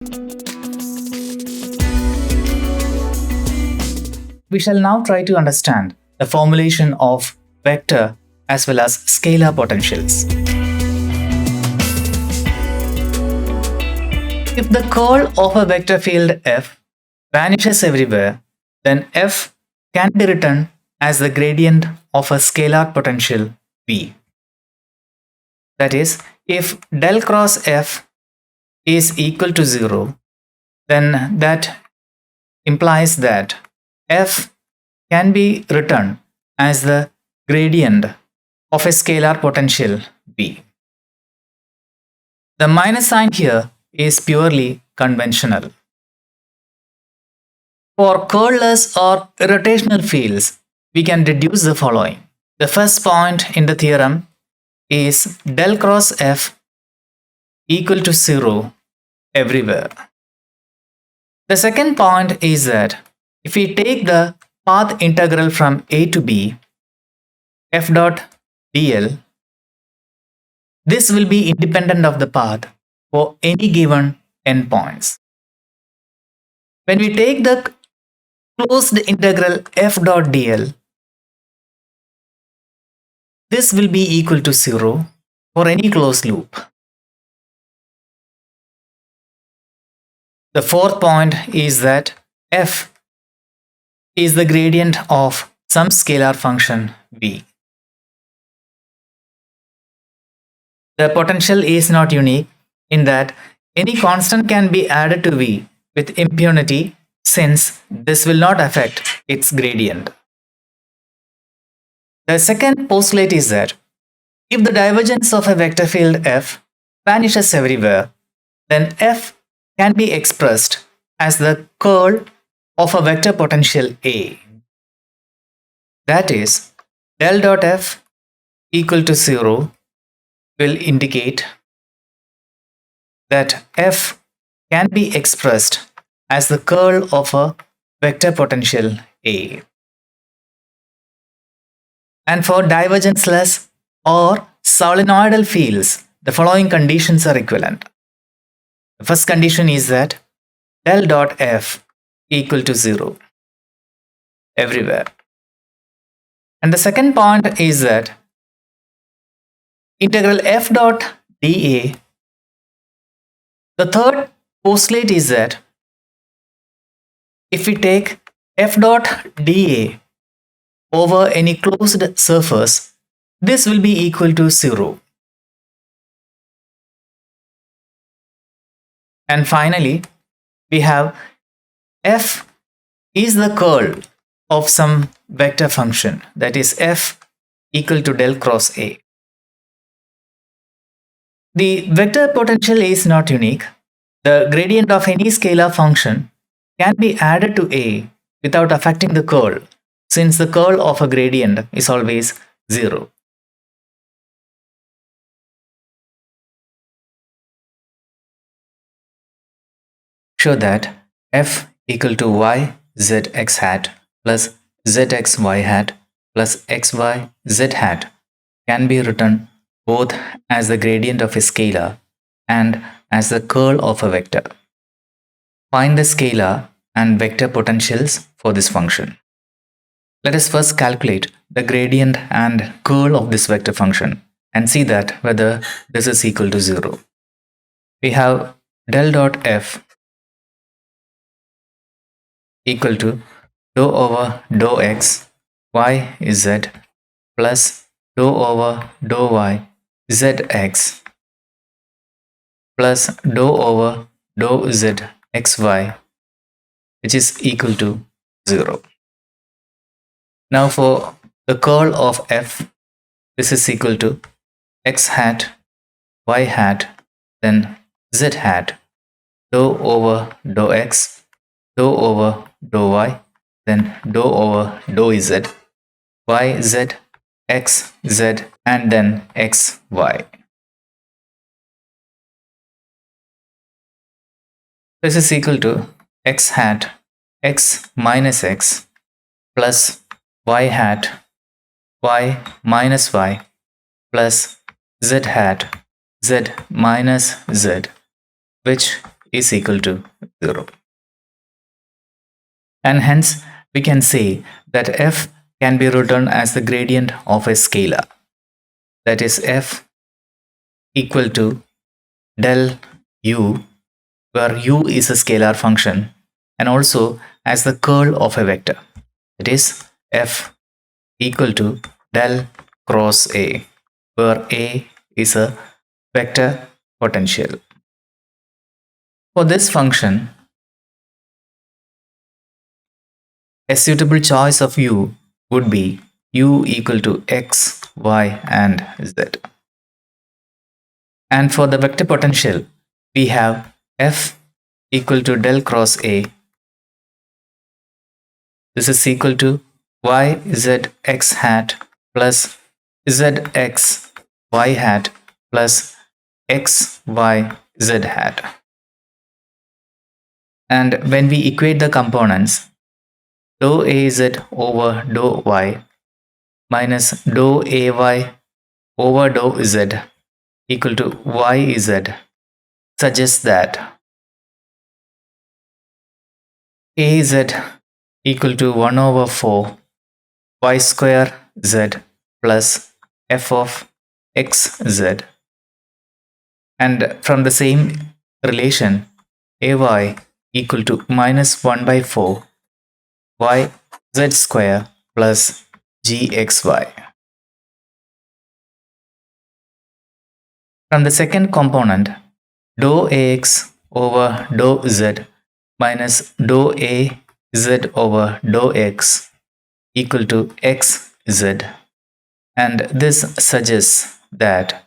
We shall now try to understand the formulation of vector as well as scalar potentials. If the curl of a vector field f vanishes everywhere, then f can be written as the gradient of a scalar potential V. That is, if del cross f is equal to 0, then that implies that f can be written as the gradient of a scalar potential V. The minus sign here is purely conventional. For curlless or rotational fields, we can deduce the following. The first point in the theorem is del cross f equal to 0 everywhere. The second point is that if we take the path integral from a to b, f dot dl, this will be independent of the path for any given endpoints. When we take the closed integral f dot dl, this will be equal to 0 for any closed loop. The fourth point is that f is the gradient of some scalar function v. The potential is not unique in that any constant can be added to v with impunity, since this will not affect its gradient. The second postulate is that if the divergence of a vector field f vanishes everywhere, then f can be expressed as the curl of a vector potential A. That is, del dot f equal to 0 will indicate that f can be expressed as the curl of a vector potential A. And for divergenceless or solenoidal fields, the following conditions are equivalent. The first condition is that del dot f equal to 0 everywhere. And the second point is that integral f dot dA. The third postulate is that if we take f dot dA over any closed surface, this will be equal to 0. And finally, we have f is the curl of some vector function, that is f equal to del cross A. The vector potential is not unique. The gradient of any scalar function can be added to A without affecting the curl, since the curl of a gradient is always 0. Show that f equal to y z x hat plus zx y hat plus xy z hat can be written both as the gradient of a scalar and as the curl of a vector. Find the scalar and vector potentials for this function. Let us first calculate the gradient and curl of this vector function and see that whether this is equal to 0. We have del dot f equal to dou over dou x y z plus dou over dou y zx plus dou over dou z xy, which is equal to 0. Now for the curl of f, this is equal to x hat, y hat, then z hat, dou over dou x, dou over dou y, then dou over dou z, y z, x z, and then x y. This is equal to x hat, x minus x, plus y hat, y minus y, plus z hat, z minus z, which is equal to 0. And hence we can say that f can be written as the gradient of a scalar. That is f equal to del u, where u is a scalar function, and also as the curl of a vector. It is f equal to del cross a, where a is a vector potential. For this function, a suitable choice of u would be u equal to x, y, and z. And for the vector potential, we have f equal to del cross a. This is equal to y z x hat plus z x y hat plus x y z hat. And when we equate the components, dou az over dou y minus dou ay over dou z equal to yz suggests that az equal to 1 over 4 y square z plus f of xz. And from the same relation, ay equal to minus 1 by 4 y z square plus gxy. From the second component, dou ax over dou z minus dou az over dou x equal to xz, and this suggests that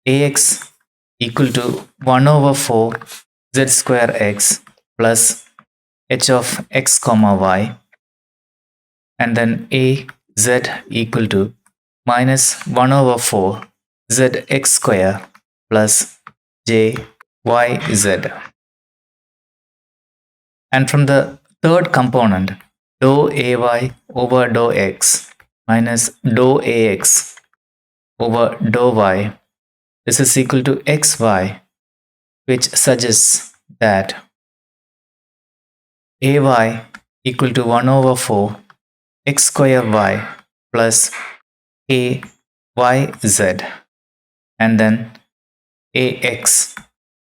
ax equal to 1 over 4 z square x plus h of x comma y, and then a z equal to minus 1 over 4 z x square plus j y z. And from the third component, dou ay over dou x minus dou ax over dou y, this is equal to xy, which suggests that ay equal to 1 over 4 x square y plus a y z, and then ax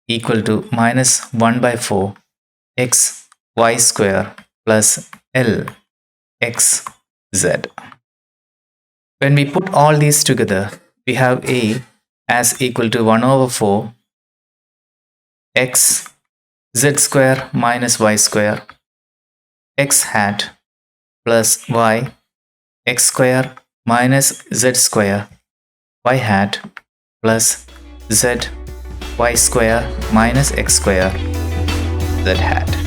equal to minus 1 by 4 x y square plus l x z. When we put all these together, we have a as equal to 1 over 4 x z square minus y square x hat plus y x square minus z square y hat plus z y square minus x square z hat.